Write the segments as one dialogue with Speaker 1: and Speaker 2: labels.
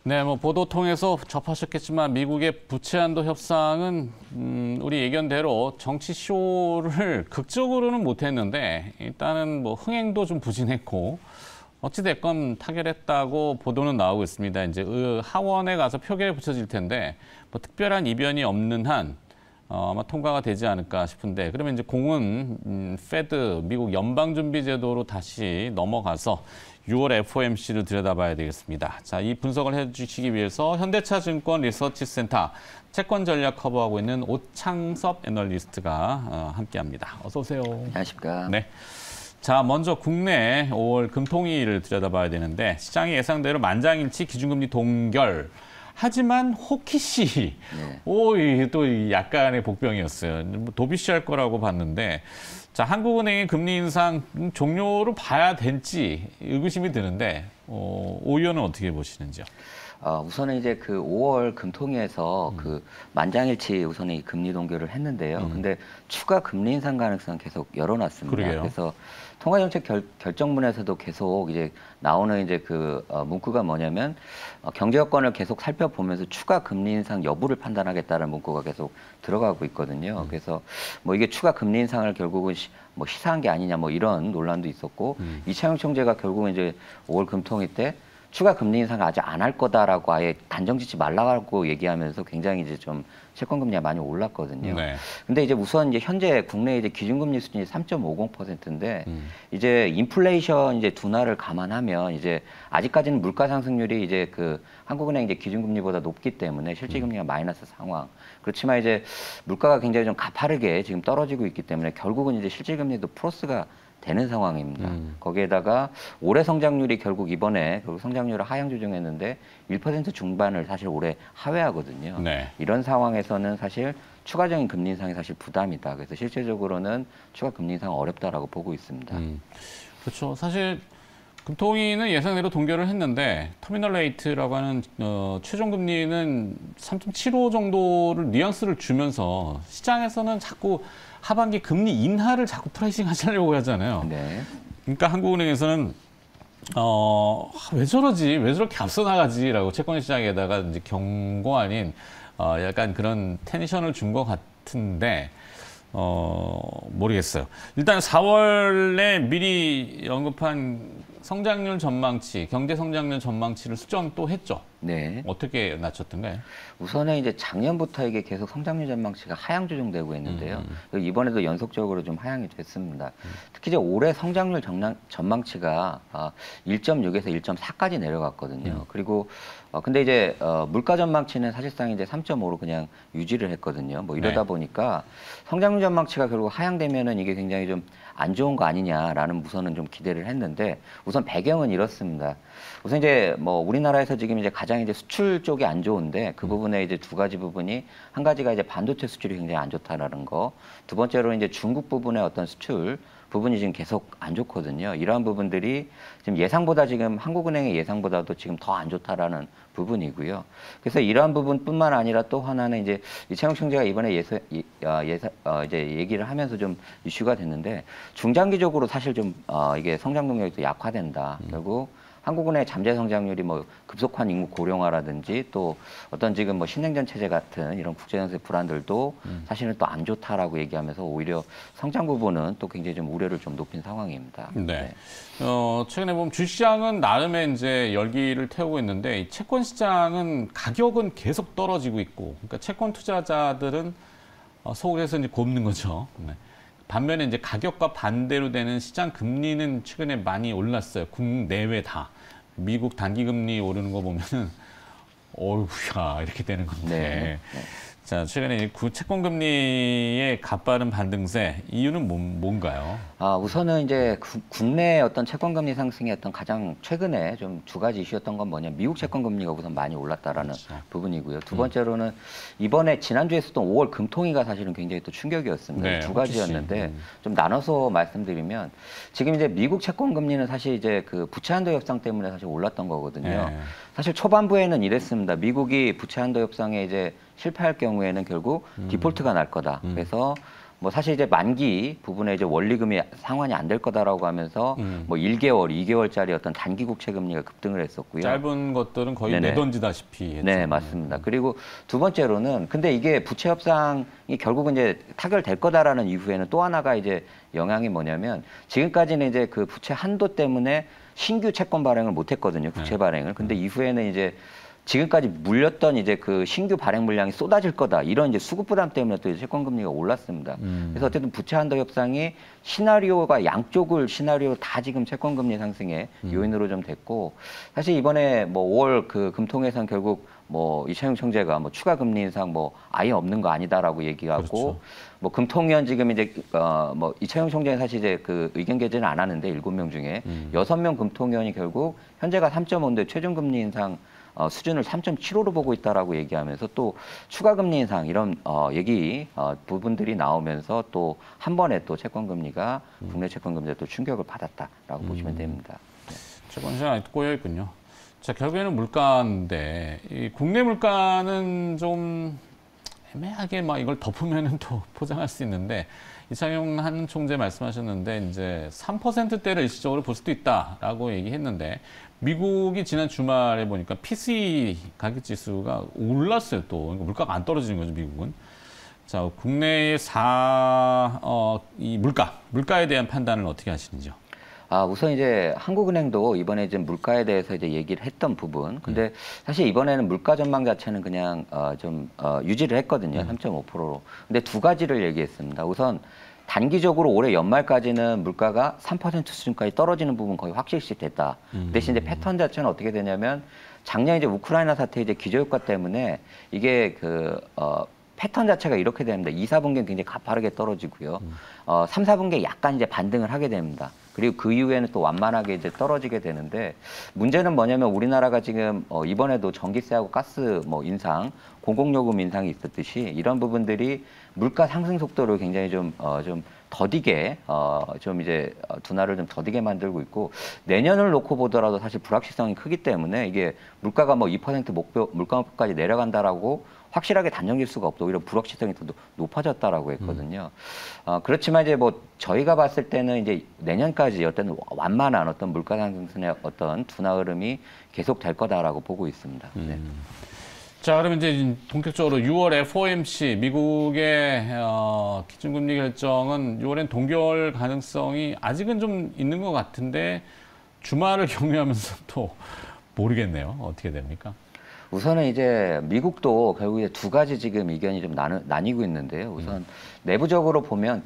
Speaker 1: 네, 뭐 보도 통해서 접하셨겠지만 미국의 부채 한도 협상은 우리 예견대로 정치 쇼를 극적으로는 못했는데 일단은 뭐 흥행도 좀 부진했고 어찌됐건 타결했다고 보도는 나오고 있습니다. 이제 하원에 가서 표결에 붙여질 텐데 뭐 특별한 이변이 없는 한 아마 통과가 되지 않을까 싶은데 그러면 이제 공은 페드 미국 연방준비제도로 다시 넘어가서 6월 FOMC를 들여다봐야 되겠습니다. 자, 이 분석을 해주시기 위해서 현대차증권 리서치센터 채권 전략 커버하고 있는 오창섭 애널리스트가 함께합니다. 어서 오세요.
Speaker 2: 안녕하십니까.
Speaker 1: 네. 자, 먼저 국내 5월 금통위를 들여다봐야 되는데 시장의 예상대로 만장일치 기준금리 동결. 하지만 호키시, 네. 또 약간의 복병이었어요. 도비시 할 거라고 봤는데, 자, 한국은행의 금리 인상 종료로 봐야 될지 의구심이 드는데, 오 의원은 어떻게 보시는지요?
Speaker 2: 우선은 이제 그 5월 금통위에서 그 만장일치 우선은 금리 동결을 했는데요. 근데 추가 금리 인상 가능성 계속 열어놨습니다.
Speaker 1: 그러게요.
Speaker 2: 그래서 통화정책 결정문에서도 계속 이제 나오는 이제 그 문구가 뭐냐면 경제 여건을 계속 살펴보면서 추가 금리 인상 여부를 판단하겠다는 문구가 계속 들어가고 있거든요. 그래서 뭐 이게 추가 금리 인상을 결국은 뭐 시사한 게 아니냐 뭐 이런 논란도 있었고 이창용 총재가 결국은 이제 5월 금통위 때 추가 금리 인상을 아직 안 할 거다라고 아예 단정 짓지 말라고 얘기하면서 굉장히 이제 좀 채권 금리가 많이 올랐거든요. 네. 근데 이제 우선 이제 현재 국내 이제 기준금리 수준이 3.50%인데 이제 인플레이션 이제 둔화를 감안하면 이제 아직까지는 물가 상승률이 이제 그 한국은행 이제 기준금리보다 높기 때문에 실질 금리가 마이너스 상황. 그렇지만 이제 물가가 굉장히 좀 가파르게 지금 떨어지고 있기 때문에 결국은 이제 실질 금리도 플러스가 되는 상황입니다. 거기에다가 올해 성장률이 결국 이번에 성장률을 하향 조정했는데 1% 중반을 사실 올해 하회하거든요. 네. 이런 상황에서는 사실 추가적인 금리 인상이 사실 부담이다. 그래서 실질적으로는 추가 금리 인상 어렵다라고 보고 있습니다.
Speaker 1: 그렇죠. 사실 금통위는 예상대로 동결을 했는데 터미널 레이트라고 하는 최종 금리는 3.75 정도를 뉘앙스를 주면서 시장에서는 자꾸 하반기 금리 인하를 자꾸 프라이싱 하시려고 하잖아요. 네. 그러니까 한국은행에서는 왜 저러지? 왜 저렇게 앞서 나가지라고 채권 시장에다가 이제 경고 아닌 약간 그런 텐션을 준 것 같은데 모르겠어요. 일단 4월에 미리 언급한 성장률 전망치, 경제 성장률 전망치를 수정 또 했죠. 네. 어떻게 낮췄던가요?
Speaker 2: 우선은 이제 작년부터 이게 계속 성장률 전망치가 하향 조정되고 있는데요. 이번에도 연속적으로 좀 하향이 됐습니다. 특히 이제 올해 성장률 전망치가 1.6에서 1.4까지 내려갔거든요. 그리고 근데 이제 물가 전망치는 사실상 이제 3.5로 그냥 유지를 했거든요. 뭐 이러다 보니까 성장률 전망치가 결국 하향되면은 이게 굉장히 좀 안 좋은 거 아니냐라는 우선은 좀 기대를 했는데 우선 배경은 이렇습니다. 우선 이제 뭐 우리나라에서 지금 이제 가장 이제 수출 쪽이 안 좋은데 그 부분에 이제 두 가지 부분이 한 가지가 이제 반도체 수출이 굉장히 안 좋다라는 거. 두 번째로 이제 중국 부분의 어떤 수출 부분이 지금 계속 안 좋거든요. 이러한 부분들이 지금 예상보다 지금 한국은행의 예상보다도 지금 더 안 좋다라는 부분이고요. 그래서 이러한 부분뿐만 아니라 또 하나는 이제 이창용 총재가 이번에 이제 얘기를 하면서 좀 이슈가 됐는데 중장기적으로 사실 좀 이게 성장 동력이 또 약화된다. 결국 한국은행의 잠재 성장률이 뭐 급속한 인구 고령화라든지 또 어떤 지금 뭐 신냉전 체제 같은 이런 국제정세 불안들도 사실은 또 안 좋다라고 얘기하면서 오히려 성장 부분은 또 굉장히 좀 우려를 좀 높인 상황입니다.
Speaker 1: 네. 최근에 보면 주시장은 나름의 이제 열기를 태우고 있는데 이 채권 시장은 가격은 계속 떨어지고 있고, 그러니까 채권 투자자들은 속에서 이제 곱는 거죠. 네. 반면에 이제 가격과 반대로 되는 시장 금리는 최근에 많이 올랐어요. 국내외 다. 미국 단기 금리 오르는 거 보면은 어휴야 이렇게 되는 건데. 네. 자, 최근에 채권 금리의 가파른 반등세 이유는 뭔가요?
Speaker 2: 우선은 이제 국내 어떤 채권 금리 상승의 어떤 가장 최근에 좀 두 가지 이슈였던 건 뭐냐, 미국 채권 금리가 우선 많이 올랐다라는 부분이고요. 두 번째로는 이번에 지난주에 있었던 5월 금통위가 사실은 굉장히 또 충격이었습니다.
Speaker 1: 네,
Speaker 2: 두 가지였는데 좀 나눠서 말씀드리면 지금 이제 미국 채권 금리는 사실 이제 그 부채 한도 협상 때문에 사실 올랐던 거거든요. 네. 사실 초반부에는 이랬습니다. 미국이 부채 한도 협상에 이제 실패할 경우에는 결국 디폴트가 날 거다. 그래서 뭐 사실 이제 만기 부분에 이제 원리금이 상환이 안 될 거다라고 하면서 뭐 1개월, 2개월짜리 어떤 단기 국채 금리가 급등을 했었고요.
Speaker 1: 짧은 것들은 거의
Speaker 2: 네네.
Speaker 1: 내던지다시피 했죠.
Speaker 2: 네, 맞습니다. 그리고 두 번째로는 근데 이게 부채 협상이 결국은 이제 타결될 거다라는 이후에는 또 하나가 이제 영향이 뭐냐면 지금까지는 이제 그 부채 한도 때문에 신규 채권 발행을 못 했거든요. 국채 발행을. 근데 이후에는 이제 지금까지 물렸던 이제 그 신규 발행 물량이 쏟아질 거다. 이런 이제 수급 부담 때문에 또 이제 채권 금리가 올랐습니다. 그래서 어쨌든 부채 한도 협상이 시나리오가 양쪽을 시나리오 다 지금 채권 금리 상승의 요인으로 좀 됐고 사실 이번에 뭐 5월 그 금통에선 결국 뭐 이창용 총재가 뭐 추가 금리 인상 뭐 아예 없는 거 아니다라고 얘기하고
Speaker 1: 그렇죠.
Speaker 2: 뭐 금통위원 지금 이제 뭐 이창용 총재는 사실 이제 그 의견 개진은 안 하는데 7명 중에 6명 금통위원이 결국 현재가 3.5인데 최종 금리 인상 수준을 3.75로 보고 있다라고 얘기하면서 또 추가 금리 인상 이런 얘기 부분들이 나오면서 또 한 번에 또 채권 금리가 국내 채권 금리가 또 충격을 받았다라고 보시면 됩니다.
Speaker 1: 채권 시장이 꼬여 있군요. 자, 결국에는 물가인데 이 국내 물가는 좀 애매하게 막 이걸 덮으면은 또 포장할 수 있는데 이창용 한 총재 말씀하셨는데 이제 3%대를 일시적으로 볼 수도 있다라고 얘기했는데 미국이 지난 주말에 보니까 PCE 가격 지수가 올랐어요 또. 그러니까 물가가 안 떨어지는 거죠 미국은. 자, 국내의 이 물가에 대한 판단을 어떻게 하시는지요?
Speaker 2: 우선 이제 한국은행도 이번에 이제 물가에 대해서 이제 얘기를 했던 부분. 근데 사실 이번에는 물가 전망 자체는 그냥 유지를 했거든요. 3.5%로. 근데 두 가지를 얘기했습니다. 우선 단기적으로 올해 연말까지는 물가가 3% 수준까지 떨어지는 부분 거의 확실시 됐다. 대신 이제 패턴 자체는 어떻게 되냐면 작년 이제 우크라이나 사태 이제 기저효과 때문에 이게 패턴 자체가 이렇게 됩니다. 2, 4분기는 굉장히 가파르게 떨어지고요. 3, 4분기에 약간 이제 반등을 하게 됩니다. 그리고 그 이후에는 또 완만하게 이제 떨어지게 되는데 문제는 뭐냐면 우리나라가 지금 이번에도 전기세하고 가스 뭐 인상, 공공요금 인상이 있었듯이 이런 부분들이 물가 상승 속도를 굉장히 좀 더디게 좀 이제 둔화를 좀 더디게 만들고 있고 내년을 놓고 보더라도 사실 불확실성이 크기 때문에 이게 물가가 뭐 2% 물가 목표까지 내려간다라고 확실하게 단정질 수가 없고 오히려 불확실성이 더 높아졌다라고 했거든요. 그렇지만 이제 뭐 저희가 봤을 때는 이제 내년까지 어떤 완만한 어떤 물가 상승의 어떤 둔화 흐름이 계속될 거다라고 보고 있습니다. 네.
Speaker 1: 자, 그러면 이제 본격적으로 6월 FOMC 미국의 기준금리 결정은 6월엔 동결 가능성이 아직은 좀 있는 것 같은데 주말을 경유하면서 또 모르겠네요. 어떻게 됩니까?
Speaker 2: 우선은 이제 미국도 결국에 두 가지 지금 의견이 좀 나뉘고 있는데요. 우선 내부적으로 보면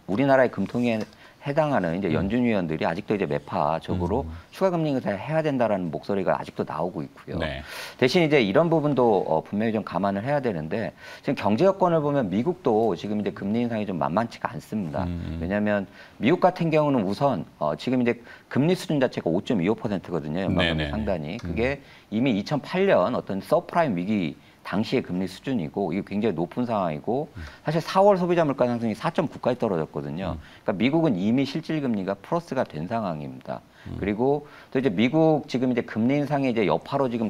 Speaker 2: 우리나라의 금통위에 해당하는 이제 연준 위원들이 아직도 이제 매파적으로 추가 금리 인상을 해야 된다라는 목소리가 아직도 나오고 있고요. 네. 대신 이제 이런 부분도 분명히 좀 감안을 해야 되는데 지금 경제 여건을 보면 미국도 지금 이제 금리 인상이 좀 만만치가 않습니다. 왜냐하면 미국 같은 경우는 우선 지금 이제 금리 수준 자체가 5.25%거든요. 연방금리 상단이. 그게 이미 2008년 어떤 서프라임 위기 당시의 금리 수준이고 이게 굉장히 높은 상황이고 사실 4월 소비자 물가 상승이 4.9까지 떨어졌거든요. 그러니까 미국은 이미 실질 금리가 플러스가 된 상황입니다. 그리고 또 이제 미국 지금 이제 금리 인상의 이제 여파로 지금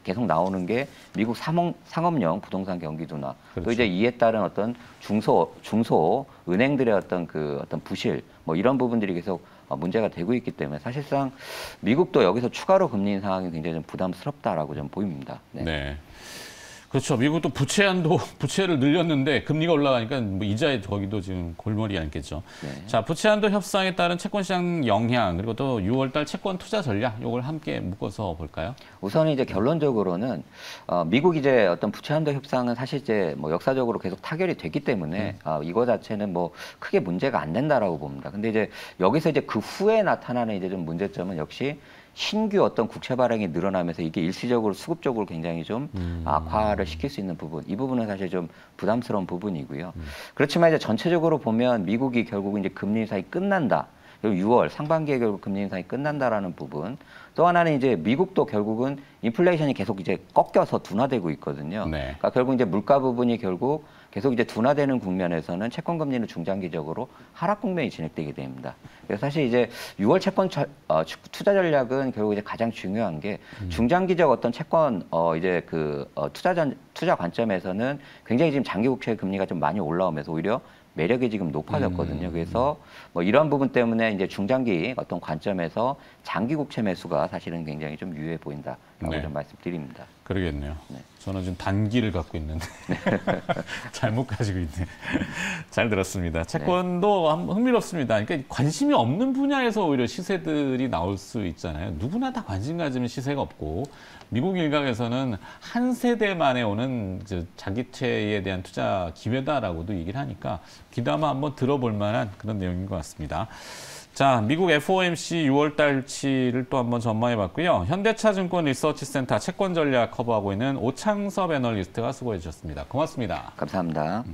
Speaker 2: 계속 나오는 게 미국 상업용 부동산 경기 둔화, 그렇죠. 또 이제 이에 따른 어떤 중소 은행들의 어떤 부실 뭐 이런 부분들이 계속 문제가 되고 있기 때문에 사실상 미국도 여기서 추가로 금리 인상이 굉장히 좀 부담스럽다라고 좀 보입니다. 네.
Speaker 1: 그렇죠. 미국도 부채를 늘렸는데 금리가 올라가니까 뭐 이자에 거기도 지금 골머리 않겠죠. 네. 자, 부채 한도 협상에 따른 채권 시장 영향 그리고 또 6월달 채권 투자 전략 이걸 함께 묶어서 볼까요?
Speaker 2: 우선 이제 결론적으로는 미국 이제 어떤 부채 한도 협상은 사실 이제 뭐 역사적으로 계속 타결이 됐기 때문에 이거 자체는 뭐 크게 문제가 안 된다라고 봅니다. 근데 이제 여기서 이제 그 후에 나타나는 이제 좀 문제점은 역시 신규 어떤 국채 발행이 늘어나면서 이게 일시적으로 수급적으로 굉장히 좀 악화를 시킬 수 있는 부분, 이 부분은 사실 좀 부담스러운 부분이고요. 그렇지만 이제 전체적으로 보면 미국이 결국 이제 금리 인상이 끝난다. 6월 상반기에 결국 금리 인상이 끝난다라는 부분. 또 하나는 이제 미국도 결국은 인플레이션이 계속 이제 꺾여서 둔화되고 있거든요. 네. 그러니까 결국 이제 물가 부분이 결국 계속 이제 둔화되는 국면에서는 채권 금리는 중장기적으로 하락 국면이 진행되게 됩니다. 그래서 사실 이제 6월 채권 투자 전략은 결국 이제 가장 중요한 게 중장기적 어떤 채권 투자 관점에서는 굉장히 지금 장기 국채 금리가 좀 많이 올라오면서 오히려 매력이 지금 높아졌거든요. 그래서 뭐 이런 부분 때문에 이제 중장기 어떤 관점에서 장기 국채 매수가 사실은 굉장히 좀 유효해 보인다라고
Speaker 1: 네.
Speaker 2: 좀 말씀드립니다.
Speaker 1: 그러겠네요.
Speaker 2: 네.
Speaker 1: 저는 지금 단기를 갖고 있는데 잘못 가지고 있네. 잘 들었습니다. 채권도 흥미롭습니다. 그러니까 관심이 없는 분야에서 오히려 시세들이 나올 수 있잖아요. 누구나 다 관심 가지면 시세가 없고 미국 일각에서는 한 세대만에 오는 자기채에 대한 투자 기회다라고도 얘기를 하니까 귀담아 한번 들어볼 만한 그런 내용인 것 같습니다. 자, 미국 FOMC 6월 달치를 또 한번 전망해 봤고요. 현대차증권 리서치센터 채권 전략 커버하고 있는 오창섭 애널리스트가 수고해 주셨습니다. 고맙습니다.
Speaker 2: 감사합니다.